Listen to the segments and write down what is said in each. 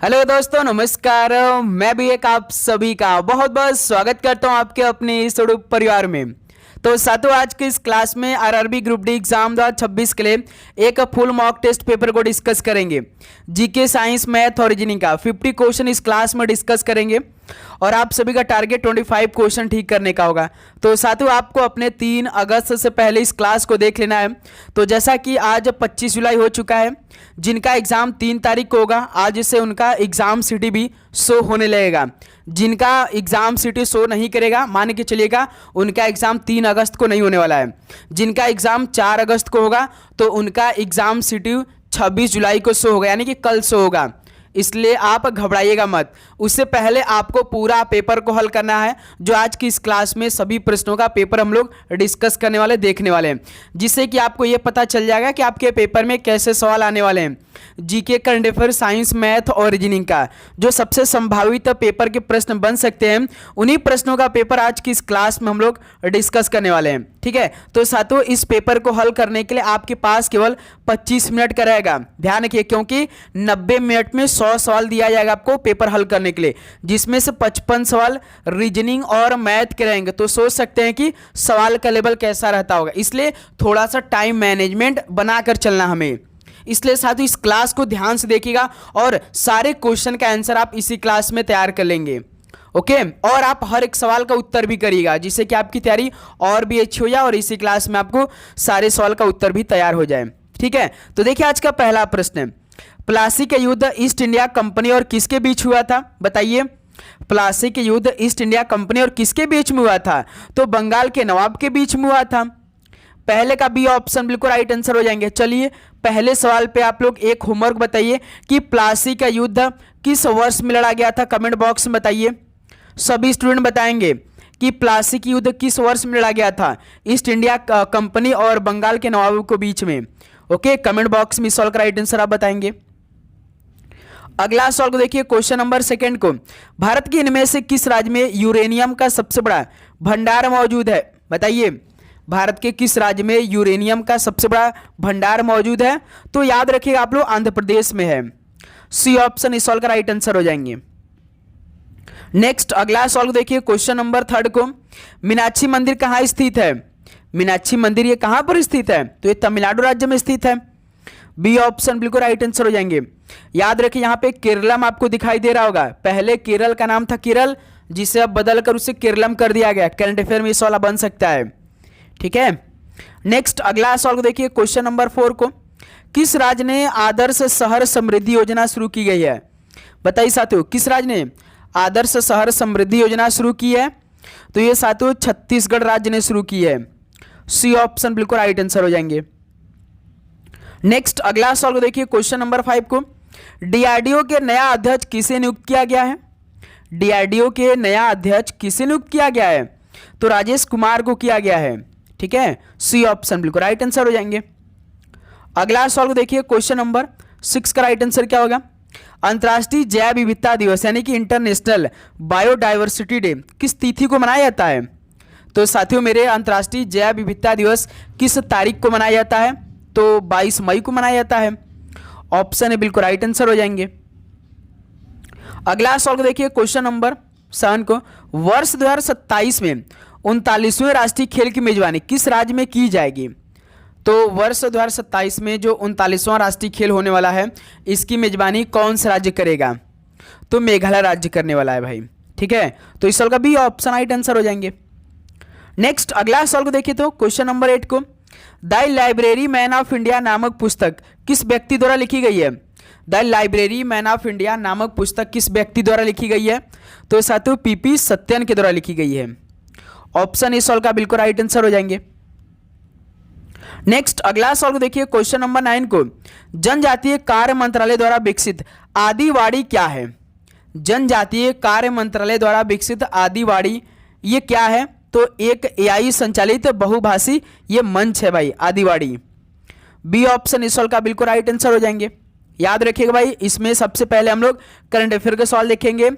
Hello दोस्तों, नमस्कार। मैं भी एक आप सभी का बहुत बहुत स्वागत करता हूं आपके अपने इस यूट्यूब परिवार में। तो साथियों, आज के इस क्लास में आरआरबी ग्रुप डी एग्जाम 2026 के लिए एक फुल मॉक टेस्ट पेपर को डिस्कस करेंगे। जीके, साइंस, मैथ और रीजनिंग का 50 क्वेश्चन इस क्लास में डिस्कस करेंगे और आप सभी का टारगेट 25 क्वेश्चन ठीक करने का होगा। तो साथियों, आपको अपने 3 अगस्त से पहले इस क्लास को देख लेना है। तो जैसा कि आज 25 जुलाई हो चुका है, जिनका एग्जाम 3 तारीख को होगा, आज से उनका एग्जाम सिटी भी शो होने लगेगा। जिनका एग्जाम सिटी शो नहीं करेगा, मान के चलिएगा उनका एग्जाम 3 अगस्त को नहीं होने वाला है। जिनका एग्जाम 4 अगस्त को होगा तो उनका एग्जाम सिटी 26 जुलाई को शो होगा, यानी कि कल शो होगा। इसलिए आप घबराइएगा मत। उससे पहले आपको पूरा पेपर को हल करना है, जो आज की इस क्लास में सभी प्रश्नों का पेपर हम लोग डिस्कस करने वाले, देखने वाले हैं, जिससे कि आपको ये पता चल जाएगा कि आपके पेपर में कैसे सवाल आने वाले हैं। GK, current affair, science, math और रीजनिंग का जो सबसे संभावित पेपर के प्रश्न बन सकते हैं, उन्हीं प्रश्नों का पेपर आज की इस क्लास में हम लोग डिस्कस करने वाले हैं। ठीक है, तो साथियों, इस पेपर को हल करने के लिए आपके पास केवल 25 मिनट का रहेगा। ध्यान रखिए, क्योंकि 90 मिनट में 100 सवाल दिया जाएगा आपको पेपर हल करने के लिए, जिसमें से 55 सवाल रीजनिंग और मैथ के रहेंगे। तो सोच सकते हैं कि सवाल का लेवल कैसा रहता होगा। इसलिए थोड़ा सा टाइम मैनेजमेंट बनाकर चलना हमें। इसलिए साथियों, इस क्लास को ध्यान से देखिएगा और सारे क्वेश्चन का आंसर आप इसी क्लास में तैयार कर लेंगे। ओके, और आप हर एक सवाल का उत्तर भी करिएगा, जिससे कि आपकी तैयारी और भी अच्छी हो जाए और इसी क्लास में आपको सारे सवाल का उत्तर भी तैयार हो जाए। ठीक है, तो देखिए आज का पहला प्रश्न है, प्लासी का युद्ध ईस्ट इंडिया कंपनी और किसके बीच हुआ था? बताइए, प्लासी के युद्ध ईस्ट इंडिया कंपनी और किसके बीच में हुआ था? तो बंगाल के नवाब के बीच में हुआ था। पहले का बी ऑप्शन बिल्कुल राइट आंसर हो जाएंगे। चलिए, पहले सवाल पे आप लोग एक होमवर्क बताइए कि प्लासी का युद्ध किस वर्ष में लड़ा गया था। कमेंट बॉक्स में बताइए। सभी स्टूडेंट बताएंगे कि प्लासी की युद्ध किस वर्ष में लड़ा गया था ईस्ट इंडिया कंपनी और बंगाल के नवाबों के बीच में। ओके, कमेंट बॉक्स में सवाल का राइट आंसर आप बताएंगे। अगला सवाल को देखिए, क्वेश्चन नंबर 2 को, भारत के इनमें से किस राज्य में यूरेनियम का सबसे बड़ा भंडार मौजूद है? बताइए, भारत के किस राज्य में यूरेनियम का सबसे बड़ा भंडार मौजूद है? तो याद रखिएगा आप लोग, आंध्र प्रदेश में है। सी ऑप्शन इस सवाल का राइट आंसर हो जाएंगे। नेक्स्ट अगला सवाल को देखिए, क्वेश्चन नंबर 3 को, मीनाक्षी मंदिर कहाँ स्थित है? मीनाक्षी मंदिर ये कहां पर स्थित है? तो ये तमिलनाडु राज्य में स्थित है। बी ऑप्शन बिल्कुल राइट आंसर हो जाएंगे। याद रखिए, यहां पे केरलम आपको दिखाई दे रहा होगा। पहले केरल का नाम था केरल, जिसे अब बदलकर उसे केरलम कर दिया गया। करंट अफेयर में सवाल बन सकता है। ठीक है, नेक्स्ट अगला सवाल को देखिए, क्वेश्चन नंबर 4 को, किस राज्य ने आदर्श शहर समृद्धि योजना शुरू की गई है? बताइए साथियों, किस राज्य ने आदर्श शहर समृद्धि योजना शुरू की है? तो ये साथियों छत्तीसगढ़ राज्य ने शुरू की है। सी ऑप्शन बिल्कुल राइट आंसर हो जाएंगे। नेक्स्ट अगला सवाल को देखिए, क्वेश्चन नंबर 5 को, डीआरडीओ के नया अध्यक्ष किसे नियुक्त किया गया है? डीआरडीओ के नया अध्यक्ष किसे नियुक्त किया गया है? तो राजेश कुमार को किया गया है। ठीक है, सी ऑप्शन बिल्कुल राइट आंसर हो जाएंगे। अगला सवाल को देखिए, क्वेश्चन नंबर 6 का राइट आंसर क्या होगा? अंतर्राष्ट्रीय जैव विविधता दिवस यानी कि इंटरनेशनल बायोडाइवर्सिटी डे किस तिथि को मनाया जाता है? तो साथियों मेरे, अंतर्राष्ट्रीय जैव विविधता दिवस किस तारीख को मनाया जाता है? तो 22 मई को मनाया जाता है। ऑप्शन है बिल्कुल राइट आंसर हो जाएंगे। अगला सवाल को देखिए, क्वेश्चन नंबर 7 को, वर्ष 2027 में 39वें राष्ट्रीय खेल की मेजबानी किस राज्य में की जाएगी? तो वर्ष 2027 में जो 39वां राष्ट्रीय खेल होने वाला है, इसकी मेजबानी कौन सा राज्य करेगा? तो मेघालय राज्य करने वाला है भाई। ठीक है, तो इस सवाल का भी ऑप्शन राइट आंसर हो जाएंगे। नेक्स्ट अगला सवाल को देखिए, तो क्वेश्चन नंबर 8 को, the library man of India नामक पुस्तक किस व्यक्ति द्वारा लिखी गई है? The library man of India नामक पुस्तक किस व्यक्ति द्वारा लिखी गई है? तो साथियों पीपी सत्यन के द्वारा लिखी गई है। ऑप्शन इस सवाल का बिल्कुल राइट आंसर हो जाएंगे। नेक्स्ट अगला सवाल को देखिए, क्वेश्चन नंबर 9 को, जनजातीय कार्य मंत्रालय द्वारा विकसित आदिवाड़ी क्या है? जनजातीय कार्य मंत्रालय द्वारा विकसित आदिवाड़ी ये क्या है? तो एक एआई संचालित बहुभाषी ये मंच है भाई, आदिवाड़ी। बी ऑप्शन इस सवाल का बिल्कुल राइट आंसर हो जाएंगे। याद रखिएगा भाई, इसमें सबसे पहले हम लोग करंट अफेयर के सवाल देखेंगे,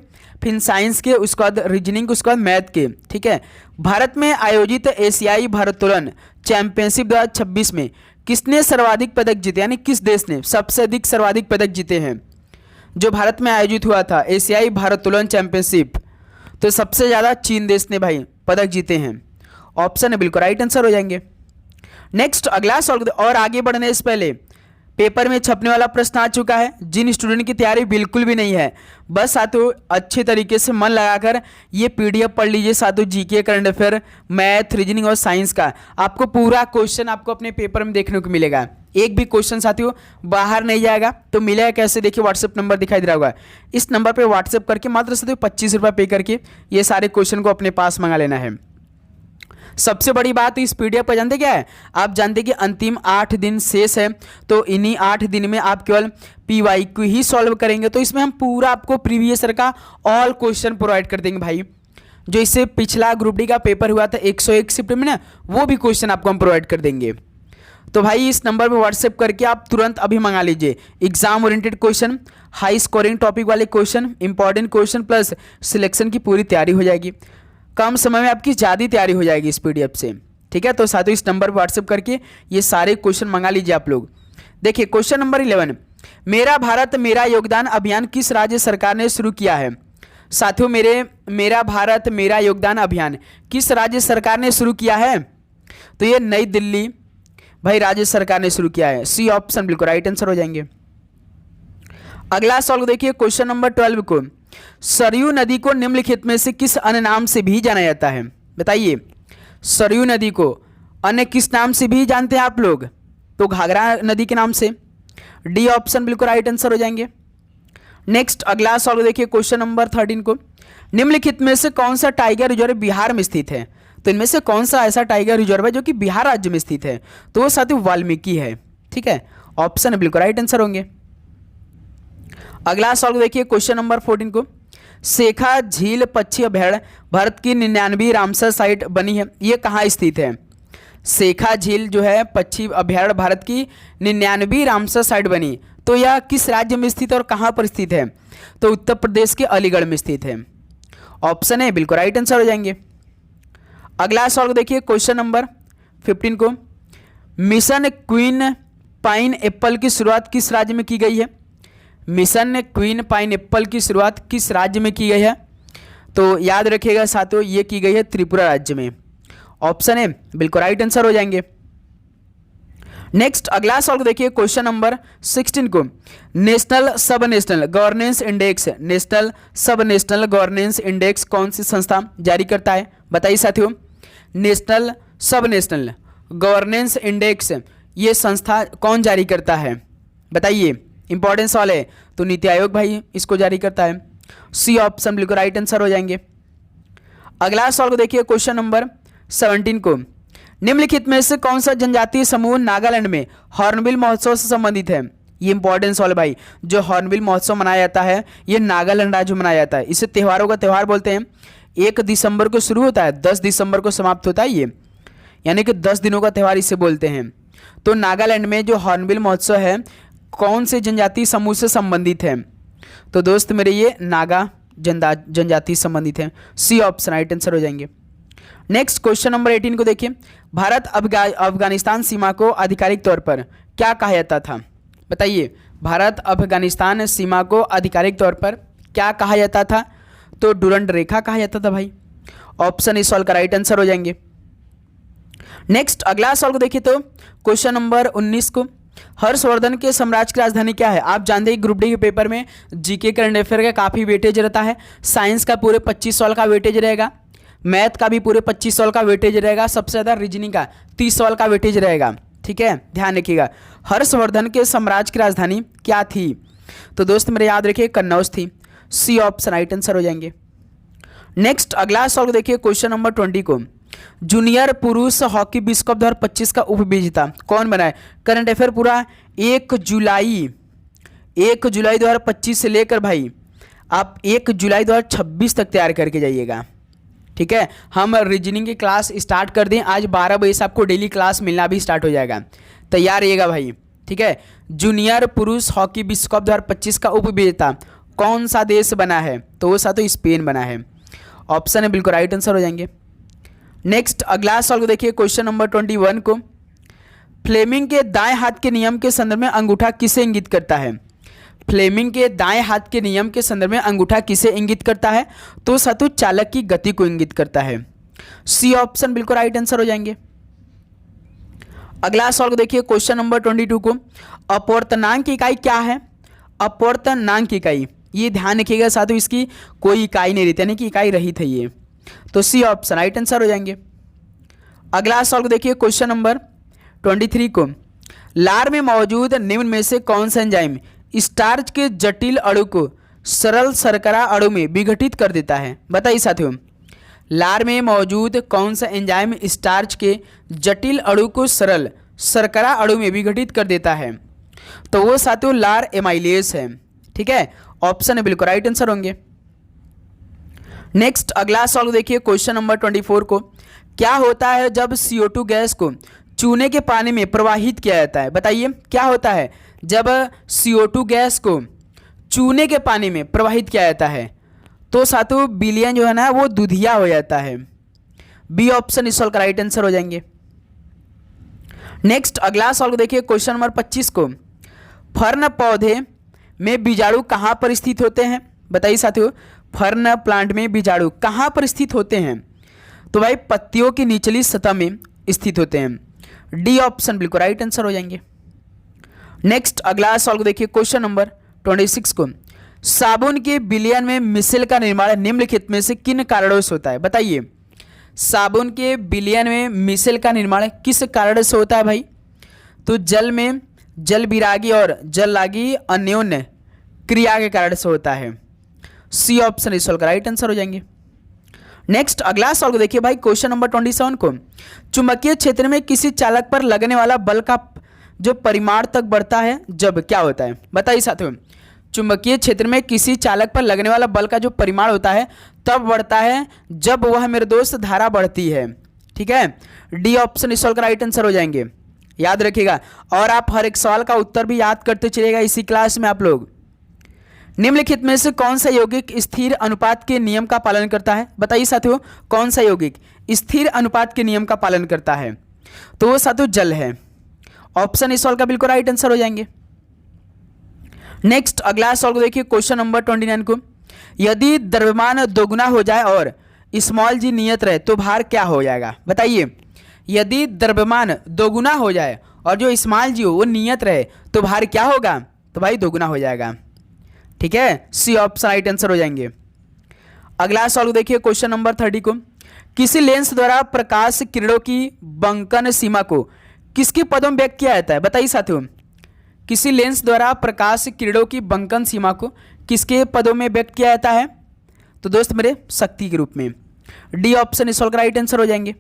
फिर साइंस के, उसके बाद रीजनिंग, उसके बाद मैथ के। ठीक है, भारत में आयोजित एशियाई भारोत्तोलन चैंपियनशिप 2026 में किसने सर्वाधिक पदक जीते, यानी किस देश ने सबसे अधिक सर्वाधिक पदक जीते हैं? जो भारत में आयोजित हुआ था एशियाई भारोत्तोलन चैंपियनशिप, तो सबसे ज़्यादा चीन देश ने भाई पदक जीते हैं। ऑप्शन है बिल्कुल राइट आंसर हो जाएंगे। नेक्स्ट अगला सवाल, और आगे बढ़ने से पहले पेपर में छपने वाला प्रश्न आ चुका है। जिन स्टूडेंट की तैयारी बिल्कुल भी नहीं है, बस साथियों अच्छे तरीके से मन लगाकर ये पीडीएफ पढ़ लीजिए साथियों। GK, current affair, math, reasoning और साइंस का आपको पूरा क्वेश्चन आपको अपने पेपर में देखने को मिलेगा। एक भी क्वेश्चन साथियों बाहर नहीं जाएगा। तो मिलेगा कैसे, देखिए व्हाट्सएप नंबर दिखाई दे रहा होगा, इस नंबर पर व्हाट्सएप करके मात्र साथियों 25 रुपये पे करके ये सारे क्वेश्चन को अपने पास मंगा लेना है। सबसे बड़ी बात इस पीडीएफ पर जानते क्या है, आप जानते कि अंतिम 8 दिन शेष है, तो इन्हीं 8 दिन में आप केवल पीवाईक्यू ही सॉल्व करेंगे। तो इसमें हम पूरा आपको प्रीवियस ईयर का ऑल क्वेश्चन प्रोवाइड कर देंगे भाई। जो इससे पिछला ग्रुप डी का पेपर हुआ था 101 शिफ्ट में ना, वो भी क्वेश्चन आपको हम प्रोवाइड कर देंगे। तो भाई इस नंबर पर व्हाट्सएप करके आप तुरंत अभी मंगा लीजिए। Exam oriented question, high scoring topic वाले question, important question plus selection की पूरी तैयारी हो जाएगी। कम समय में आपकी ज़्यादा तैयारी हो जाएगी इस पीडीएफ से, ठीक है। तो साथियों इस नंबर पर व्हाट्सएप करके ये सारे क्वेश्चन मंगा लीजिए आप लोग। देखिए क्वेश्चन नंबर 11, मेरा भारत मेरा योगदान अभियान किस राज्य सरकार ने शुरू किया है। साथियों मेरा भारत मेरा योगदान अभियान किस राज्य सरकार ने शुरू किया है, तो ये नई दिल्ली भाई राज्य सरकार ने शुरू किया है। सी ऑप्शन बिल्कुल राइट आंसर हो जाएंगे। अगला सवाल देखिए क्वेश्चन नंबर 12 को, सरयू नदी को निम्नलिखित में से किस अन्य नाम से भी जाना जाता है। बताइए सरयू नदी को अन्य किस नाम से भी जानते हैं आप लोग, तो घाघरा नदी के नाम से। डी ऑप्शन बिल्कुल राइट आंसर हो जाएंगे। नेक्स्ट अगला सवाल देखिए क्वेश्चन नंबर 13 को, निम्नलिखित में से कौन सा टाइगर रिजर्व बिहार में स्थित है। तो इनमें से कौन सा ऐसा टाइगर रिजर्व है जो कि बिहार राज्य में स्थित है, तो वो साथियों वाल्मीकि है, ठीक है। ऑप्शन बिल्कुल राइट आंसर होंगे। अगला सवाल देखिए क्वेश्चन नंबर 14 को, शेखा झील पक्षी अभयारण्य भारत की 99वीं रामसर साइट बनी है, ये कहाँ स्थित है। शेखा झील जो है पक्षी अभयारण्य भारत की 99वीं रामसर साइट बनी, तो यह किस राज्य में स्थित है और कहाँ पर स्थित है, तो उत्तर प्रदेश के अलीगढ़ में स्थित है। ऑप्शन है बिल्कुल राइट आंसर हो जाएंगे। अगला सवाल देखिए क्वेश्चन नंबर 15 को, मिशन क्वीन पाइन एप्पल की शुरुआत किस राज्य में की गई है। मिशन क्वीन पाइन एप्पल की शुरुआत किस राज्य में की गई है, तो याद रखिएगा साथियों ये की गई है त्रिपुरा राज्य में। ऑप्शन है बिल्कुल राइट आंसर हो जाएंगे। नेक्स्ट अगला सवाल देखिए क्वेश्चन नंबर 16 को, नेशनल सब नेशनल गवर्नेंस इंडेक्स, नेशनल सब नेशनल गवर्नेंस इंडेक्स कौन सी संस्था जारी करता है। बताइए साथियों नेशनल सब नेशनल गवर्नेंस इंडेक्स ये संस्था कौन जारी करता है, बताइए। इंपॉर्टेंट सवाल है, तो नीति आयोग भाई इसको जारी करता है। सी ऑप्शन बिल्कुल राइट आंसर हो जाएंगे। अगला सवाल को देखिए क्वेश्चन नंबर 17 को, निम्नलिखित में से कौन सा जनजातीय समूह नागालैंड में हॉर्नबिल महोत्सव से संबंधित है। ये इंपॉर्टेंट सवाल भाई, जो हॉर्नबिल महोत्सव मनाया जाता है ये नागालैंड राज्य में मनाया जाता है। इसे त्योहारों का त्यौहार बोलते हैं। 1 दिसंबर को शुरू होता है, 10 दिसंबर को समाप्त होता है ये, यानी कि 10 दिनों का त्यौहार इसे बोलते हैं। तो नागालैंड में जो हॉर्नबिल महोत्सव है कौन से जनजातीय समूह से संबंधित है, तो दोस्त मेरे ये नागा जनजाति संबंधित है। सी ऑप्शन राइट आंसर हो जाएंगे। नेक्स्ट क्वेश्चन नंबर 18 को देखिए, भारत अफगानिस्तान सीमा को आधिकारिक तौर पर क्या कहा जाता था। बताइए भारत अफगानिस्तान सीमा को आधिकारिक तौर पर क्या कहा जाता था, तो डुरंड रेखा कहा जाता था भाई। ऑप्शन इस सवाल का राइट आंसर हो जाएंगे। नेक्स्ट अगला सवाल को देखिए, तो क्वेश्चन नंबर 19 को, हर्षवर्धन के साम्राज्य की राजधानी क्या है। आप जानते हैं ग्रुप डी के पेपर में जीके करंट अफेयर का काफ़ी वेटेज रहता है। साइंस का पूरे 25 सवाल का वेटेज रहेगा, मैथ का भी पूरे 25 सवाल का वेटेज रहेगा, सबसे ज़्यादा रीजनिंग का 30 सवाल का वेटेज रहेगा, ठीक है। ध्यान रखिएगा हर्षवर्धन के साम्राज्य की राजधानी क्या थी, तो दोस्त मेरे याद रखिए कन्नौज थी। सी ऑप्शन राइट आंसर हो जाएंगे। नेक्स्ट अगला सवाल देखिए क्वेश्चन नंबर 20 को, जूनियर पुरुष हॉकी विश्व कप 2025 का उपविजेता कौन बना है। करंट अफेयर पूरा 1 जुलाई 2025 से लेकर भाई आप 1 जुलाई 2026 तक तैयार करके जाइएगा, ठीक है। हम रीजनिंग की क्लास स्टार्ट कर दें, आज 12 बजे से आपको डेली क्लास मिलना भी स्टार्ट हो जाएगा, तैयार रहिएगा भाई, ठीक है। जूनियर पुरुष हॉकी विश्व कप 2025 का उपविजेता कौन सा देश बना है, तो वो साथ स्पेन बना है। ऑप्शन है बिल्कुल राइट आंसर हो जाएंगे। नेक्स्ट अगला सवाल को देखिए क्वेश्चन नंबर 21 को, फ्लेमिंग के दाएं हाथ के नियम के संदर्भ में अंगूठा किसे इंगित करता है। फ्लेमिंग के दाएं हाथ के नियम के संदर्भ में अंगूठा किसे इंगित करता है? तो साथियों चालक की गति को इंगित करता है। सी ऑप्शन बिल्कुल राइट आंसर हो जाएंगे। अगला सवाल को देखिए क्वेश्चन नंबर 22 को, अपवर्तनांक की इकाई क्या है? अपवर्तनांक की इकाई, ये ध्यान रखिएगा साथियों, इसकी कोई इकाई नहीं रहती, यानी कि इकाई रहित है ये, तो सी ऑप्शन राइट आंसर हो जाएंगे। अगला सवाल को देखिए क्वेश्चन नंबर 23 को, लार में मौजूद निम्न में से कौन सा एंजाइम स्टार्च के जटिल अणु को सरल शर्करा अणु में विघटित कर देता है? बताइए साथियों, लार में मौजूद कौन सा एंजाइम स्टार्च के जटिल अणु को सरल शर्करा अणु में विघटित कर देता है? तो वो साथियों लार एमाइलेज है। ठीक है, ऑप्शन है बिल्कुल राइट आंसर होंगे। नेक्स्ट अगला सवाल देखिए क्वेश्चन नंबर 24 को, क्या होता है जब CO2 गैस को चूने के पानी में प्रवाहित किया जाता है? बताइए क्या होता है जब CO2 गैस को चूने के पानी में प्रवाहित किया जाता है? तो साथियों विलयन जो है ना वो दुधिया हो जाता है। बी ऑप्शन इस सवाल का राइट आंसर हो जाएंगे। नेक्स्ट अगला सवाल को देखिए क्वेश्चन नंबर 25 को, फर्न पौधे में बीजाणु कहाँ पर स्थित होते हैं? बताइए साथियों, फर्न प्लांट में बीजाणु कहाँ पर स्थित होते हैं? तो भाई पत्तियों की निचली सतह में स्थित होते हैं। डी ऑप्शन बिल्कुल राइट आंसर हो जाएंगे। नेक्स्ट अगला सवाल को देखिए क्वेश्चन नंबर 26 को, साबुन के विलयन में मिसेल का निर्माण निम्नलिखित में से किन कारणों से होता है? बताइए, साबुन के विलयन में मिसेल का निर्माण किस कारण से होता है भाई? तो जल में जल विरागी और जल लागी अन्योन्य क्रिया के कारण से होता है। सी ऑप्शन इस सवाल का राइट आंसर हो जाएंगे। नेक्स्ट अगला सवाल को देखिए भाई क्वेश्चन नंबर 27 को, चुंबकीय क्षेत्र में किसी चालक पर लगने वाला बल का जो परिमाण तक बढ़ता है जब क्या होता है? बताइए साथियों, चुंबकीय क्षेत्र में किसी चालक पर लगने वाला बल का जो परिमाण होता है तब बढ़ता है जब वह मेरे दोस्त धारा बढ़ती है। ठीक है, डी ऑप्शन इस सवाल का राइट आंसर हो जाएंगे, याद रखिएगा। और आप हर एक सवाल का उत्तर भी याद करते चलिएगा इसी क्लास में आप लोग। निम्नलिखित में से कौन सा यौगिक स्थिर अनुपात के नियम का पालन करता है? बताइए साथियों, कौन सा यौगिक स्थिर अनुपात के नियम का पालन करता है? तो वो साथियों जल है। ऑप्शन इस सवाल का बिल्कुल राइट आंसर हो जाएंगे। नेक्स्ट अगला सवाल को देखिए क्वेश्चन नंबर 29 को, यदि द्रव्यमान दोगुना हो जाए और स्मॉल जी नियत रहे तो भार क्या हो जाएगा? बताइए, यदि द्रव्यमान दोगुना हो जाए और जो स्मॉल जी हो वो नियत रहे तो भार क्या होगा? तो भाई दोगुना हो जाएगा। ठीक है, सी ऑप्शन राइट आंसर हो जाएंगे। अगला सवाल देखिए क्वेश्चन नंबर 30 को, किसी लेंस द्वारा प्रकाश किरणों की बंकन सीमा को किसके पदों में व्यक्त किया जाता है? बताइए साथियों, किसी लेंस द्वारा प्रकाश किरणों की बंकन सीमा को किसके पदों में व्यक्त किया जाता है? तो दोस्त मेरे शक्ति के रूप में। डी ऑप्शन इस सवाल का राइट आंसर हो जाएंगे।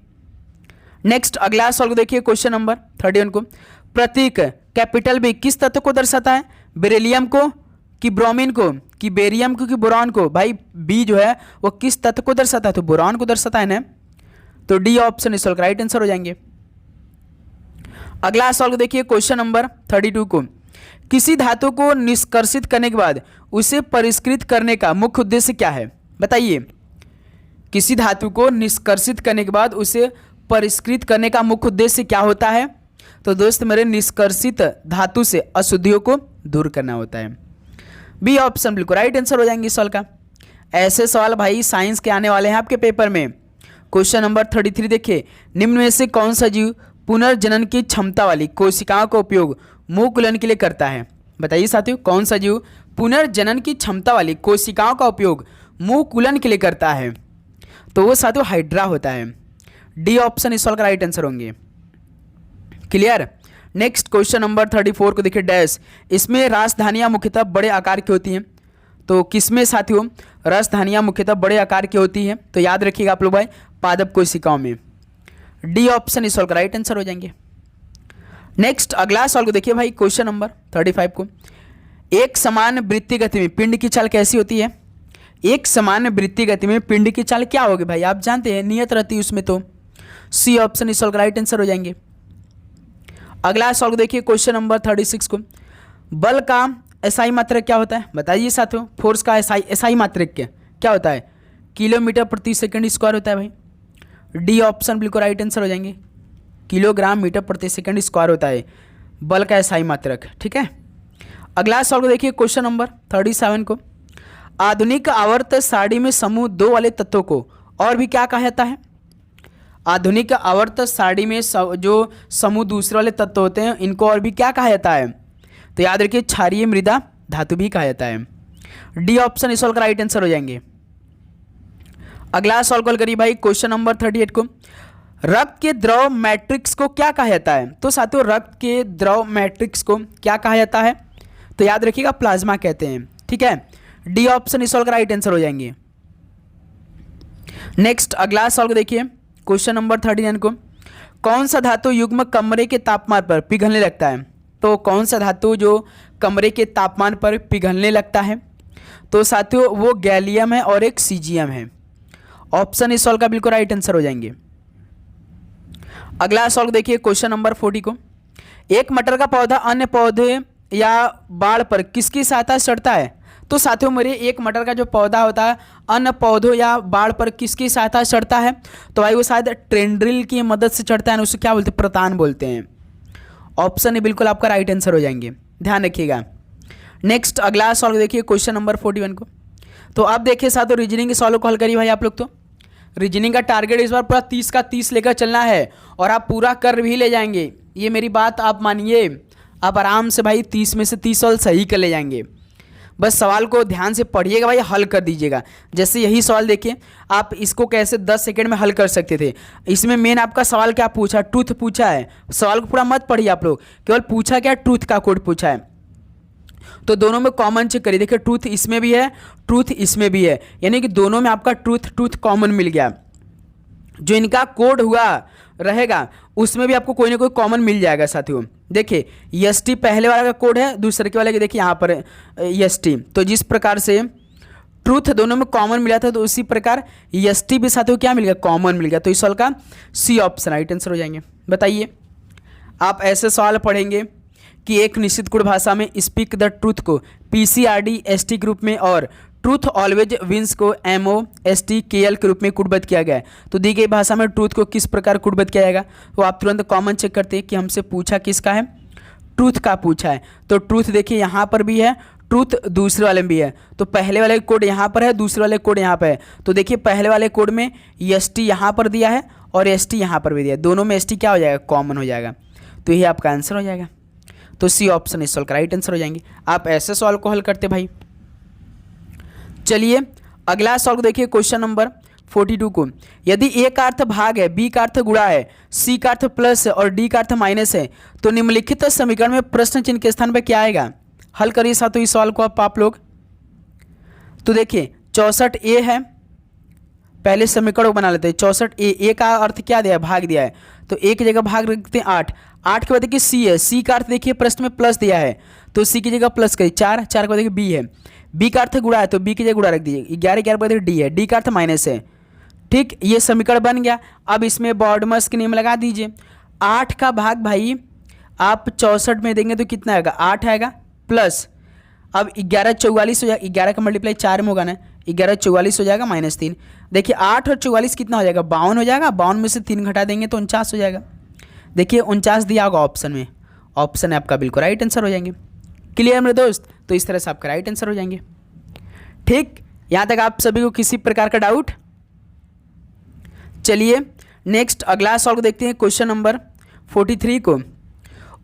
नेक्स्ट अगला सवाल को देखिए क्वेश्चन नंबर 31 को, प्रतीक कैपिटल बी किस तत्व को दर्शाता है? बेरिलियम को कि ब्रोमीन को कि बेरियम को कि बोरॉन को? भाई बी जो है वो किस तत्व को दर्शाता है? तो बोरॉन को दर्शाता है ना, तो डी ऑप्शन इस सवाल का राइट आंसर हो जाएंगे। अगला सवाल को देखिए क्वेश्चन नंबर 32 को, किसी धातु को निष्कर्षित करने के बाद उसे परिष्कृत करने का मुख्य उद्देश्य क्या है? बताइए, किसी धातु को निष्कर्षित करने के बाद उसे परिष्कृत करने का मुख्य उद्देश्य क्या होता है? तो दोस्त मेरे निष्कर्षित धातु से अशुद्धियों को दूर करना होता है। बी ऑप्शन बिल्कुल राइट आंसर हो जाएंगे इस सवाल का। ऐसे सवाल भाई साइंस के आने वाले हैं आपके पेपर में। क्वेश्चन नंबर 33 देखिए, निम्न में से कौन सा जीव पुनर्जनन की क्षमता वाली कोशिकाओं का उपयोग मुकुलन के लिए करता है? बताइए साथियों, कौन सा जीव पुनर्जनन की क्षमता वाली कोशिकाओं का उपयोग मुकुलन के लिए करता है? तो वो साथियों हाइड्रा होता है। डी ऑप्शन इस सवाल का राइट आंसर होंगे। क्लियर। नेक्स्ट क्वेश्चन नंबर 34 को देखिए, डैश, इसमें राजधानियाँ मुख्यतः बड़े आकार की होती हैं। तो किसमें साथियों राजधानियाँ मुख्यतः बड़े आकार की होती हैं? तो याद रखिएगा आप लोग भाई, पादप कोशिकाओं में। डी ऑप्शन इस सवाल का राइट आंसर हो जाएंगे। नेक्स्ट अगला सवाल को देखिए भाई, क्वेश्चन नंबर 35 को, एक समान वृत्तीय गति में पिंड की चाल कैसी होती है? एक समान वृत्तीय गति में पिंड की चाल क्या होगी भाई? आप जानते हैं नियत रहती है उसमें, तो सी ऑप्शन इस सवाल का राइट आंसर हो जाएंगे। अगला सवाल को देखिए क्वेश्चन नंबर 36 को, बल का एसआई मात्रक क्या होता है? बताइए साथियों, फोर्स का एसआई मात्रक क्या होता है? किलोमीटर प्रति सेकंड स्क्वायर होता है भाई। डी ऑप्शन बिल्कुल राइट आंसर हो जाएंगे। किलोग्राम मीटर प्रति सेकंड स्क्वायर होता है बल का एसआई मात्रक। ठीक है, अगला सवाल को देखिए, क्वेश्चन नंबर 37 को, आधुनिक आवर्त सारणी में समूह 2 वाले तत्वों को और भी क्या कहा जाता है? आधुनिक आवर्त सारणी में जो समूह दूसरे वाले तत्व होते हैं इनको और भी क्या कहा जाता है? तो याद रखिए क्षारीय मृदा धातु भी कहा जाता है। डी ऑप्शन इस सवाल का राइट आंसर हो जाएंगे। अगला सवाल कॉल करिए भाई, क्वेश्चन नंबर 38 को, रक्त के द्रव मैट्रिक्स को क्या कहा जाता है? तो साथियों रक्त के द्रव मैट्रिक्स को क्या कहा जाता है? तो याद रखिएगा प्लाज्मा कहते हैं। ठीक है, डी ऑप्शन इस सवाल का राइट आंसर हो जाएंगे। नेक्स्ट अगला सवाल को देखिए, क्वेश्चन नंबर 39 को, कौन सा धातु युग्म कमरे के तापमान पर पिघलने लगता है? तो कौन सा धातु जो कमरे के तापमान पर पिघलने लगता है? तो साथियों वो गैलियम है और एक सीजियम है। ऑप्शन इस सवाल का बिल्कुल राइट आंसर हो जाएंगे। अगला सवाल देखिए, क्वेश्चन नंबर 40 को, एक मटर का पौधा अन्य पौधे या बाढ़ पर किसकी सहायता से चढ़ता है? तो साथियों मेरे एक मटर का जो पौधा होता है अन्य पौधों या बाढ़ पर किसकी सहायता से चढ़ता है? तो भाई वो शायद टेंड्रिल की मदद से चढ़ता है, उसे क्या बोलते हैं? प्रतान बोलते हैं। ऑप्शन बिल्कुल आपका राइट आंसर हो जाएंगे, ध्यान रखिएगा। नेक्स्ट अगला सवाल देखिए, क्वेश्चन नंबर 41 को, तो अब देखिए साथियों रीजनिंग के सवालों को हल करिए भाई आप लोग। तो रीजनिंग का टारगेट इस बार पूरा 30 का 30 लेकर चलना है और आप पूरा कर भी ले जाएंगे, ये मेरी बात आप मानिए। आप आराम से भाई 30 में से 30 सवाल सही कर ले जाएंगे। बस सवाल को ध्यान से पढ़िएगा भाई, हल कर दीजिएगा। जैसे यही सवाल देखिए, आप इसको कैसे 10 सेकंड में हल कर सकते थे। इसमें मेन आपका सवाल क्या पूछा? ट्रूथ पूछा है। सवाल को पूरा मत पढ़िए आप लोग, केवल पूछा क्या? ट्रूथ का कोड पूछा है। तो दोनों में कॉमन चेक करिए, देखिए ट्रूथ इसमें भी है, ट्रूथ इसमें भी है, यानी कि दोनों में आपका ट्रूथ कॉमन मिल गया। जो इनका कोड हुआ रहेगा उसमें भी आपको कोई ना कोई कॉमन मिल जाएगा साथियों। देखिए एसटी पहले वाला का कोड है, दूसरे के वाले के देखिए यहाँ पर एसटी। तो जिस प्रकार से ट्रूथ दोनों में कॉमन मिला था, तो उसी प्रकार एसटी भी साथियों क्या मिल गया? कॉमन मिल गया। तो इस सवाल का सी ऑप्शन राइट आंसर हो जाएंगे। बताइए, आप ऐसे सवाल पढ़ेंगे कि एक निश्चित कोड भाषा में स्पीक द ट्रूथ को पीसीआरडी एसटी के रूप में और ट्रूथ ऑलवेज विंस को MOSTKL के रूप में कोडबद्ध किया गया है। तो दी गई भाषा में ट्रूथ को किस प्रकार कोडबद्ध किया जाएगा? तो आप तुरंत कॉमन चेक करते हैं कि हमसे पूछा किसका है? ट्रूथ का पूछा है। तो ट्रूथ देखिए यहाँ पर भी है, ट्रूथ दूसरे वाले में भी है। तो पहले वाले कोड यहाँ पर है, दूसरे वाले कोड यहाँ पर है। तो देखिए पहले वाले कोड में ST यहाँ पर दिया है और ST यहाँ पर भी दिया है, दोनों में ST क्या हो जाएगा? कॉमन हो जाएगा। तो यही आपका आंसर हो जाएगा। तो सी ऑप्शन इस सवाल का राइट आंसर हो जाएंगे। आप ऐसे सवाल को हल करते भाई। चलिए अगला सवाल को देखिए, क्वेश्चन नंबर 42 को, यदि A का अर्थ भाग है, B का अर्थ गुणा है, C का अर्थ प्लस है और D का अर्थ माइनस है, तो निम्नलिखित समीकरण में प्रश्न चिन्ह के स्थान पर क्या आएगा? हल करिए साथियों इस सवाल को आप लोग। तो देखिए 64A है, पहले समीकरण को बना लेते हैं। 64A का अर्थ क्या दिया है? भाग दिया है। तो A की जगह भाग रखते हैं 8। 8 के बाद देखिए C है, C का अर्थ देखिए प्रश्न में प्लस दिया है, तो C की जगह प्लस करिए। 4 के बाद देखिए B है, B का अर्थ गुणा है, तो B की जगह गुणा रख दीजिए। 11 पर D है, D का अर्थ माइनस है। ठीक, ये समीकरण बन गया। अब इसमें बॉडमस के नियम लगा दीजिए। 8 का भाग भाई आप 64 में देंगे तो कितना आएगा? 8 आएगा प्लस, अब 11 44 हो जाएगा, 11 का मल्टीप्लाई 4 में होगा ना, 11 44 हो जाएगा -3। देखिए 8 और 44 कितना हो जाएगा? 52 हो जाएगा। 52 में से 3 घटा देंगे तो 49 हो जाएगा। देखिए 49 दिया होगा ऑप्शन में, ऑप्शन है आपका बिल्कुल राइट आंसर हो जाएंगे। क्लियर मेरे दोस्त? तो इस तरह से आपका राइट आंसर हो जाएंगे। ठीक, यहाँ तक आप सभी को किसी प्रकार का डाउट? चलिए नेक्स्ट अगला सवाल को देखते हैं, क्वेश्चन नंबर 43 को,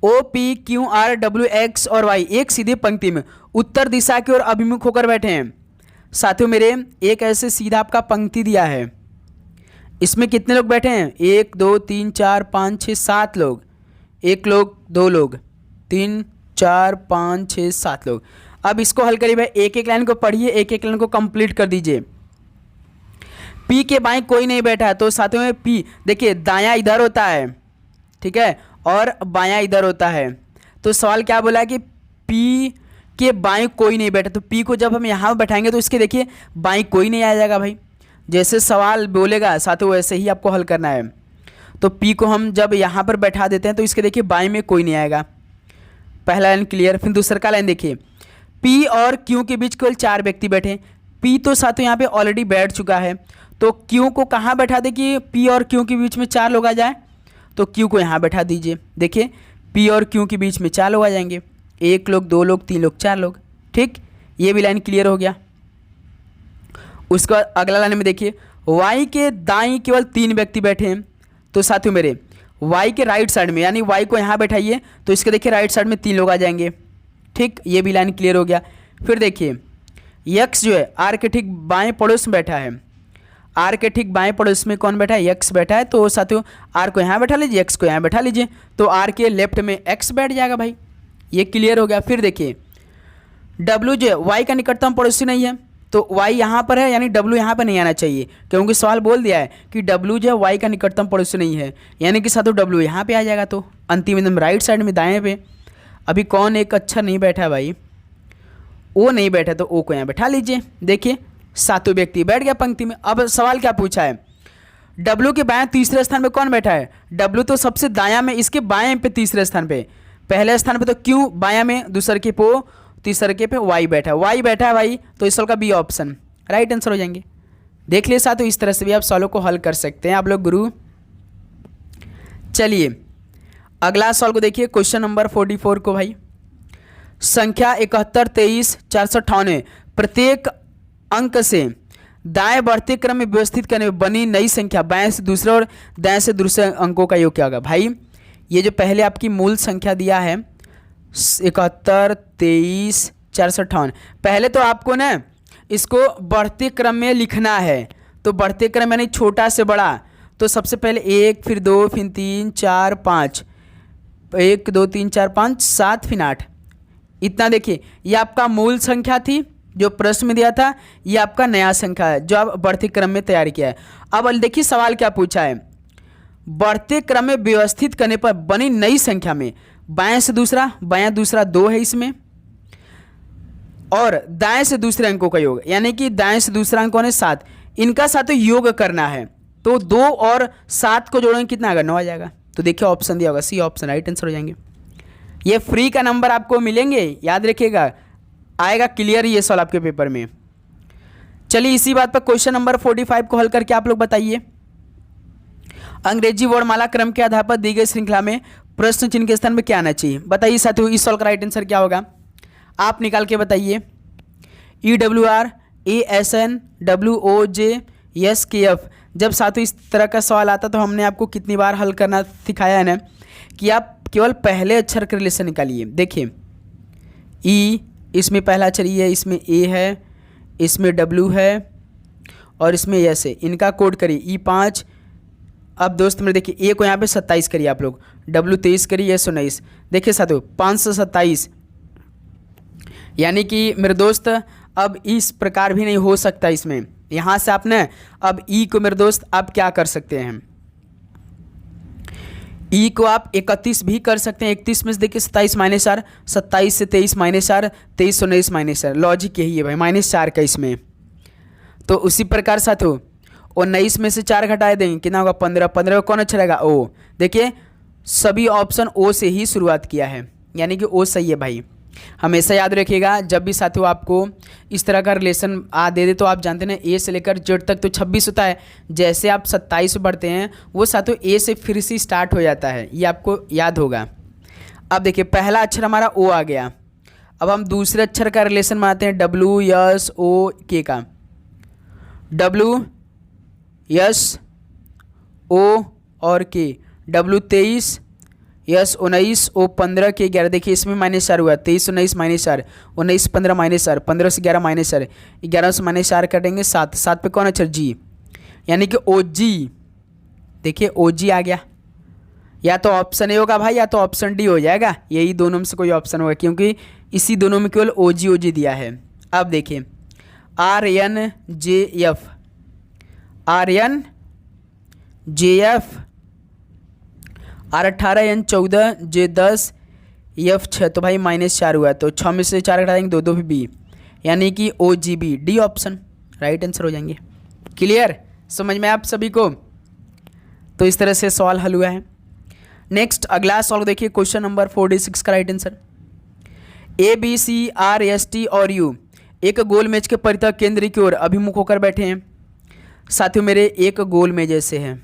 OPQRWX और Y एक सीधी पंक्ति में उत्तर दिशा की ओर अभिमुख होकर बैठे हैं। साथियों मेरे एक ऐसे सीधा आपका पंक्ति दिया है, इसमें कितने लोग बैठे हैं? 1 2 3 4 5 6 7 लोग, 1 लोग 2 लोग 3 4 5 6 7 लोग। अब इसको हल करिए भाई, एक एक लाइन को पढ़िए, एक एक लाइन को कंप्लीट कर दीजिए। P के बाएं कोई नहीं बैठा है, तो साथियों में P देखिए दायां इधर होता है, ठीक है, और बायां इधर होता है। तो सवाल क्या बोला कि P के बाएं कोई नहीं बैठा, तो P को जब हम यहाँ बैठाएंगे तो इसके देखिए बाएं कोई नहीं आ जाएगा भाई। जैसे सवाल बोलेगा साथियों वैसे ही आपको हल करना है। तो P को हम जब यहाँ पर बैठा देते हैं तो इसके देखिए बाएं में कोई नहीं आएगा। पहला लाइन क्लियर। फिर दूसरा का लाइन देखिए, P और Q के बीच केवल 4 व्यक्ति बैठे। P तो साथियों यहाँ पे ऑलरेडी बैठ चुका है, तो Q को कहाँ बैठा दे कि P और Q के बीच में 4 लोग आ जाए? तो Q को यहाँ बैठा दीजिए। देखिए P और Q के बीच में 4 लोग आ जाएंगे। एक लोग, दो लोग, तीन लोग, चार लोग। ठीक, ये भी लाइन क्लियर हो गया। उसके बाद अगला लाइन में देखिए, y के दाईं केवल 3 व्यक्ति बैठे हैं। तो साथियों मेरे y के राइट साइड में, यानी y को यहाँ बैठाइए तो इसके देखिए राइट साइड में 3 लोग आ जाएंगे। ठीक, ये भी लाइन क्लियर हो गया। फिर देखिए x जो है r के ठीक बाएं पड़ोस में बैठा है। r के ठीक बाएं पड़ोस में कौन बैठा है? x बैठा है। तो साथियों r को यहाँ बैठा लीजिए, x को यहाँ बैठा लीजिए, तो r के लेफ्ट में x बैठ जाएगा भाई। ये क्लियर हो गया। फिर देखिए w जो है y का निकटतम पड़ोसी नहीं है, तो y यहाँ पर है, यानी w यहाँ पर नहीं आना चाहिए, क्योंकि सवाल बोल दिया है कि w जो है y का निकटतम पड़ोसी नहीं है, यानी कि साथियों w यहाँ पे आ जाएगा। तो अंतिम एकदम राइट साइड में दाएं पे अभी कौन एक अक्षर नहीं बैठा है भाई? ओ नहीं बैठा, तो ओ को यहाँ बैठा लीजिए। देखिए 7 व्यक्ति बैठ गया पंक्ति में। अब सवाल क्या पूछा है? W के बाएं तीसरे स्थान पे कौन बैठा है? W तो सबसे दायां में, इसके बाएं पे तीसरे स्थान पे, पहले स्थान पे तो क्यों बायां में, दूसरे के पो, तीसरे के पे y बैठा है, y बैठा है भाई, तो इस सवाल का बी ऑप्शन राइट आंसर हो जाएंगे। देख लिए साथियों, इस तरह से भी आप सवालों को हल कर सकते हैं आप लोग गुरु। चलिए अगला सवाल को देखिए, क्वेश्चन नंबर 44 को भाई, संख्या 71, 23, 498 प्रत्येक अंक से दाएं बढ़ते क्रम में व्यवस्थित करने में बनी नई संख्या बाएं से दूसरे और दाएं से दूसरे अंकों का योग क्या होगा? भाई ये जो पहले आपकी मूल संख्या दिया है 71, 23, 458, पहले तो आपको ना इसको बढ़ते क्रम में लिखना है। तो बढ़ते क्रम यानी छोटा से बड़ा, तो सबसे पहले 1, फिर 2, फिर 3, 4, 5, 1, 2, 3, 4, 5, 7, फिर 8, इतना। देखिए ये आपका मूल संख्या थी जो प्रश्न में दिया था, ये आपका नया संख्या है जो आप बढ़ते क्रम में तैयार किया है। अब देखिए सवाल क्या पूछा है, बढ़ते क्रम में व्यवस्थित करने पर बनी नई संख्या में बाएं से दूसरा, बायां दूसरा 2 है इसमें, और दाएं से दूसरे अंकों का योग, यानी कि दाएं से दूसरा अंक कौन है? 7, इनका साथ योग करना है। तो 2 और 7 को जोड़ेंगे कितना आएगा? 9 आ जाएगा। तो देखिए ऑप्शन दिया होगा, सी ऑप्शन राइट आंसर हो जाएंगे। ये फ्री का नंबर आपको मिलेंगे, याद रखिएगा, आएगा क्लियर ये सवाल आपके पेपर में। चलिए इसी बात पर क्वेश्चन नंबर 45 को हल करके आप लोग बताइए, अंग्रेजी वर्णमाला क्रम के आधार पर दी गई श्रृंखला में प्रश्न चिन्ह के स्थान में क्या आना चाहिए? बताइए साथियों, इस सवाल का राइट आंसर क्या होगा? आप निकाल के बताइए। EWR, ASN, WOJ, SKF। जब साथियों इस तरह का सवाल आता तो हमने आपको कितनी बार हल करना सिखाया है ना, कि आप केवल पहले अक्षर के रिलेशन निकालिए। देखिए E, इसमें पहला अक्षर E है, इसमें A है, इसमें W है और इसमें S है, इनका कोड करिए E5। अब दोस्त मेरे देखिए A को यहाँ पे 27 करिए आप लोग, W 23 करिए, S 19। देखिए साथियों 527, यानी कि मेरे दोस्त अब इस प्रकार भी नहीं हो सकता इसमें। यहाँ से आपने अब E को मेरे दोस्त आप क्या कर सकते हैं, E को आप 31 भी कर सकते हैं। 31 में से देखिए 27 माइनस 4, 27 से 23 माइनस 4, 23 से 19 माइनस 4, लॉजिक यही है भाई, -4 का इसमें। तो उसी प्रकार साथियों 19 में से 4 घटा देंगे कितना होगा? 15। 15 का कौन अच्छा रहेगा? O। देखिए सभी ऑप्शन O से ही शुरुआत किया है, यानी कि O सही है भाई। हमेशा याद रखिएगा, जब भी साथियों आपको इस तरह का रिलेशन दे दे तो आप जानते हैं A से लेकर Z तक तो 26 होता है, जैसे आप 27 बढ़ते हैं वो साथियों A से फिर से स्टार्ट हो जाता है, ये आपको याद होगा। अब देखिए पहला अक्षर हमारा O आ गया, अब हम दूसरे अक्षर का रिलेशन बनाते हैं W, S, O, K का। W, S, O और K। W 23, S 19, O 15, K 11। देखिए इसमें -4 हुआ, 23 19 -4, 19 15 -4, 15 से 11 -4, 11 से -4 कटेंगे 7, 7 पे कौन अक्षर? G, यानी कि OG। देखिए OG आ गया, या तो ऑप्शन ए होगा भाई या तो ऑप्शन डी हो जाएगा, यही दोनों में से कोई ऑप्शन होगा, क्योंकि इसी दोनों में केवल OG दिया है। अब देखिए RNJF, RNJF, R18, N14, J10, F6, तो भाई -4 हुआ, तो 6 में से 4 घटा देंगे 2, 2 भी B, यानी कि OGB, D option right answer हो जाएंगे। क्लियर, समझ में आप सभी को? तो इस तरह से सवाल हल हुआ है। नेक्स्ट अगला सवाल देखिए, क्वेश्चन नंबर 46 का राइट आंसर, ABCRST और U एक गोल मेज के परितः केंद्र की ओर अभिमुख होकर बैठे हैं। साथियों मेरे एक गोल मेज ऐसे हैं,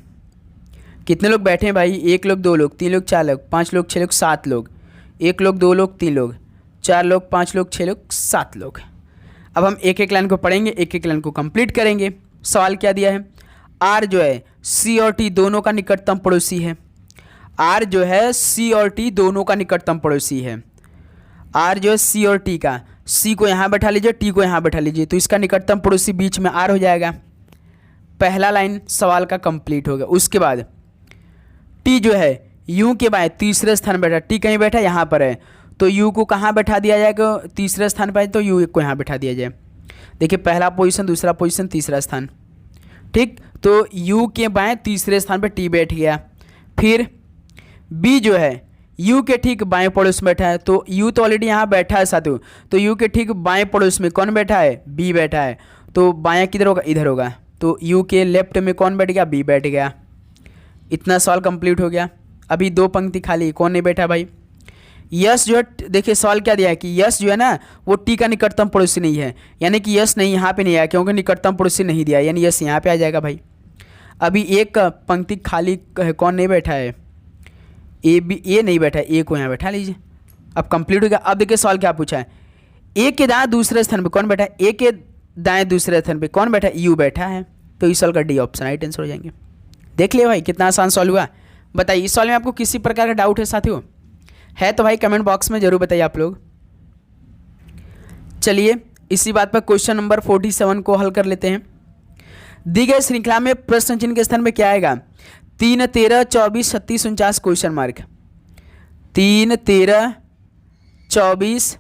कितने लोग बैठे हैं भाई? 1 लोग, 2 लोग, 3 लोग, 4 लोग, 5 लोग, 6 लोग, 7 लोग, 1 लोग, 2 लोग, 3 लोग, 4 लोग, 5 लोग, 6 लोग, 7 लोग। अब हम एक एक लाइन को पढ़ेंगे, एक एक लाइन को कंप्लीट करेंगे। सवाल क्या दिया है, आर जो है सी और टी दोनों का निकटतम पड़ोसी है। आर जो है सी और टी दोनों का निकटतम पड़ोसी है। आर जो है सी और टी का, सी को यहाँ बैठा लीजिए, टी को यहाँ बैठा लीजिए, तो इसका निकटतम पड़ोसी बीच में आर हो जाएगा। पहला लाइन सवाल का कंप्लीट हो गया। उसके बाद टी जो है यू के बाएं तीसरे स्थान बैठा, टी कहीं बैठा यहाँ पर है, तो यू को कहाँ बैठा दिया जाएगा, तीसरे स्थान पर है, तो यू को यहाँ बैठा दिया जाए। देखिए पहला पोजीशन, दूसरा पोजीशन, तीसरा स्थान, ठीक। तो यू के बाएं तीसरे स्थान पर टी बैठ गया। फिर बी जो है यू के ठीक बाएं पड़ोस में बैठा है, तो यू तो ऑलरेडी यहाँ बैठा है साथियों, तो यू के ठीक बाएं पड़ोस में कौन बैठा है, बी बैठा है, तो बायां किधर होगा, इधर होगा, तो यू के लेफ्ट में कौन बैठ गया, बी बैठ गया। इतना सवाल कंप्लीट हो गया। अभी 2 पंक्ति खाली, कौन नहीं बैठा भाई, यस जो है, देखिए सवाल क्या दिया है कि यस जो है ना वो टी का निकटतम पड़ोसी नहीं है, यानी कि यस नहीं यहाँ पे नहीं आया क्योंकि निकटतम पड़ोसी नहीं दिया, यानी यस यहाँ पे आ जाएगा भाई। अभी एक पंक्ति खाली है, कौन नहीं बैठा है, ए बी, ए नहीं बैठा है, ए को यहाँ बैठा लीजिए। अब कंप्लीट हो गया। अब देखिए सवाल क्या पूछा है, ए के दाएं दूसरे स्थान पे कौन बैठा है, ए के दाएं दूसरे स्थान पे कौन बैठा है, यू बैठा है, तो इस सवाल का डी ऑप्शन राइट आंसर हो जाएंगे। देख लिया भाई कितना आसान सवाल हुआ। बताइए इस सवाल में आपको किसी प्रकार का डाउट है साथियों, है तो भाई कमेंट बॉक्स में जरूर बताइए आप लोग। चलिए इसी बात पर क्वेश्चन नंबर 47 को हल कर लेते हैं। दी गई श्रृंखला में प्रश्न चिन्ह के स्थान में क्या आएगा, 3, 13, 24, 36, 49 क्वेश्चन मार्क। 3, 13, 24,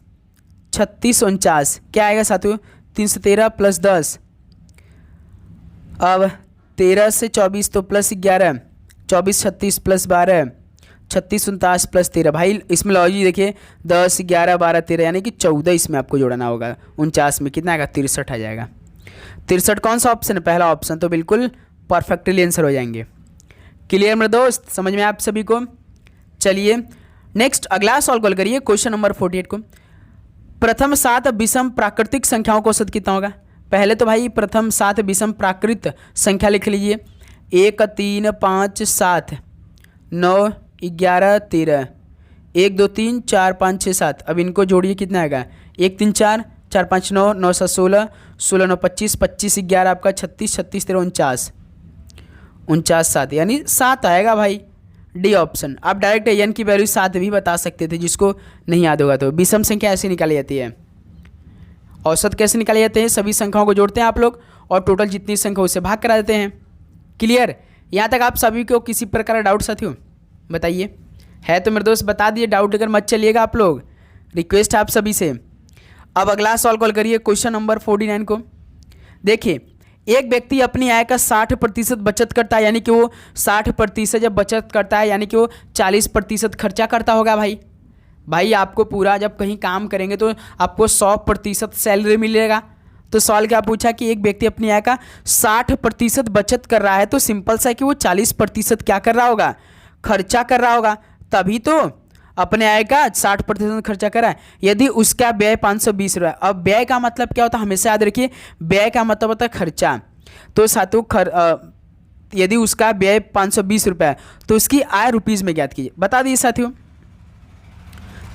36, 49 क्या आएगा साथियों, 3 से 13 प्लस 10, अब 13 से 24 तो प्लस 11, 24, 36 प्लस 12, 36, 49 प्लस 13। भाई इसमें लॉजिक देखिए 10, 11, 12, 13 यानी कि 14 इसमें आपको जोड़ना होगा। 49 में कितना आएगा, 63 आ जाएगा। 63 कौन सा ऑप्शन है, पहला ऑप्शन, तो बिल्कुल परफेक्टली आंसर हो जाएंगे। क्लियर मेरे दोस्त, समझ में आप सभी को। चलिए नेक्स्ट अगला सॉल्व कॉल करिए क्वेश्चन नंबर 48 को। प्रथम 7 विषम प्राकृतिक संख्याओं का औसत कितना होगा। पहले तो भाई प्रथम 7 विषम प्राकृत संख्या लिख लीजिए, 1, 3, 5, 7, 9, 11, 13, 1, 2, 3, 4, 5, 6, 7। अब इनको जोड़िए कितना आएगा, 1, 3, 4, 4, 5, 9, 9, 7, 16, 16, 9, 25, 25, 11 आपका 36, 36, 13, 49, 49, 7 यानी 7 आएगा भाई, डी ऑप्शन। आप डायरेक्ट एन की वैल्यू 7 भी बता सकते थे, जिसको नहीं याद होगा तो। विषम संख्या ऐसे निकाली जाती है, औसत कैसे निकाले जाते हैं, सभी संख्याओं को जोड़ते हैं आप लोग और टोटल जितनी संख्या उससे भाग करा देते हैं। क्लियर, यहाँ तक आप सभी को किसी प्रकार का डाउट साथियों बताइए, है तो मेरे दोस्त बता दिए, डाउट अगर मत चलिएगा आप लोग, रिक्वेस्ट आप सभी से। अब अगला सवाल कॉल करिए क्वेश्चन नंबर 49 को। देखिए एक व्यक्ति अपनी आय का 60% बचत करता है, यानी कि वो 60% जब बचत करता है यानी कि वो 40% खर्चा करता होगा। भाई आपको पूरा जब कहीं काम करेंगे तो आपको 100% सैलरी मिलेगा। तो सवाल क्या पूछा कि एक व्यक्ति अपनी आय का 60% बचत कर रहा है, तो सिंपल सा है कि वो 40% क्या कर रहा होगा, खर्चा कर रहा होगा, तभी तो अपने आय का 60% खर्चा कर रहा है। यदि उसका व्यय 520 रुपये, अब व्यय का मतलब क्या होता है हमेशा याद रखिए, व्यय का मतलब होता है खर्चा। तो साथियों यदि उसका व्यय 520 रुपये तो उसकी आय रुपीज़ में ज्ञात कीजिए। बता दीजिए साथियों,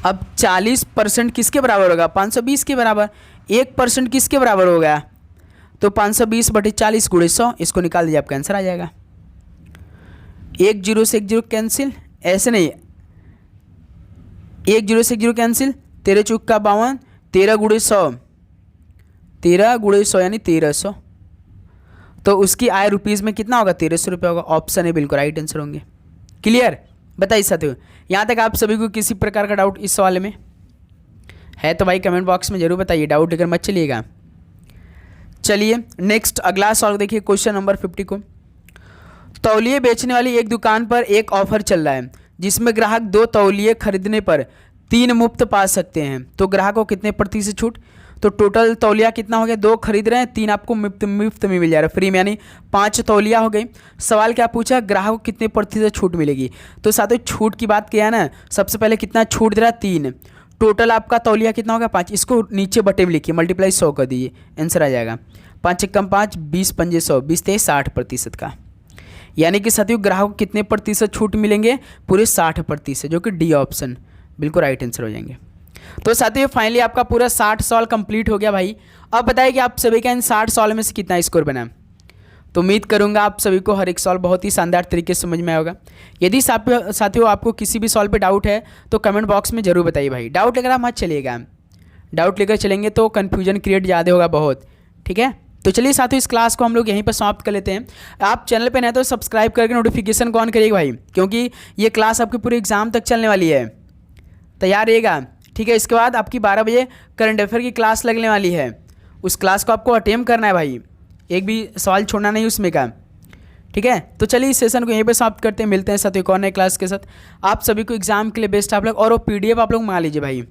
अब 40% किसके बराबर होगा, 520 के बराबर। 1% किसके बराबर हो गया, तो 520/40 × 100, इसको निकाल दीजिए आपका आंसर आ जाएगा। 1 0 से 1 0 कैंसिल, ऐसे नहीं, 1 0 से 1 0 कैंसिल, 13 चौक का 52, 13 × 100, 13 × 100 यानी 1300, तो उसकी आय रुपीज़ में कितना होगा, 1300 रुपये होगा। ऑप्शन है बिल्कुल राइट आंसर होंगे। क्लियर, बताइए साथियों यहाँ तक आप सभी को किसी प्रकार का डाउट इस सवाल में है तो भाई कमेंट बॉक्स में जरूर बताइए, डाउट अगर मत चलिएगा। चलिए नेक्स्ट अगला सवाल देखिए क्वेश्चन नंबर 50 को। तौलिए बेचने वाली एक दुकान पर एक ऑफर चल रहा है जिसमें ग्राहक 2 तौलिए खरीदने पर 3 मुफ्त पा सकते हैं, तो ग्राहक को कितने प्रतिशत छूट। तो टोटल तौलिया कितना हो गया, 2 खरीद रहे हैं, 3 आपको मुफ्त में मिल जा रहा है, फ्री में, यानी 5 तौलिया हो गई। सवाल क्या पूछा, ग्राहक को कितने प्रतिशत छूट मिलेगी। तो साथियों छूट की बात किया ना, सबसे पहले कितना छूट दे रहा है, 3, टोटल आपका तौलिया कितना होगा, 5, इसको नीचे बटे में लिखिए, मल्टीप्लाई 100 कर दीजिए, आंसर आ जाएगा। 5 × 5 20 × 5 100, 20 × 60% का, यानी कि साथियों ग्राहक को कितने प्रतिशत छूट मिलेंगे, पूरे 60%, जो कि डी ऑप्शन बिल्कुल राइट आंसर हो जाएंगे। तो साथियों फाइनली आपका पूरा 60 सवाल कंप्लीट हो गया भाई। अब बताइए कि आप सभी का इन 60 सवालों में से कितना स्कोर बना। तो उम्मीद करूंगा आप सभी को हर एक सवाल बहुत ही शानदार तरीके से समझ में आया होगा। यदि साथियों आपको किसी भी सवाल पे डाउट है तो कमेंट बॉक्स में ज़रूर बताइए भाई। डाउट लेकर आप मत चलिएगा, डाउट लेकर चलेंगे तो कन्फ्यूजन क्रिएट ज़्यादा होगा बहुत, ठीक है। तो चलिए साथियों इस क्लास को हम लोग यहीं पर समाप्त कर लेते हैं। आप चैनल पे नए तो सब्सक्राइब करके नोटिफिकेशन को ऑन करिएगा भाई, क्योंकि ये क्लास आपकी पूरे एग्जाम तक चलने वाली है। तैयार रहिएगा, ठीक है। इसके बाद आपकी 12 बजे करंट अफेयर की क्लास लगने वाली है, उस क्लास को आपको अटेम्प्ट करना है भाई, एक भी सवाल छोड़ना नहीं उसमें का, ठीक है। तो चलिए इस सेशन को यहीं पे समाप्त करते हैं, मिलते हैं साथ एक और नए क्लास के साथ। आप सभी को एग्जाम के लिए बेस्ट आप लोग, और वो PDF आप लोग मंगा लीजिए भाई,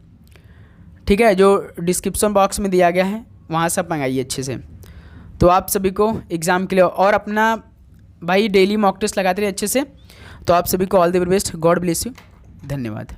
ठीक है, जो डिस्क्रिप्शन बॉक्स में दिया गया है वहाँ से आप मंगाइए अच्छे से। तो आप सभी को एग्ज़ाम के लिए और अपना भाई डेली मॉक टेस्ट लगाते रहिए अच्छे से। तो आप सभी को all the very best, God bless you, धन्यवाद।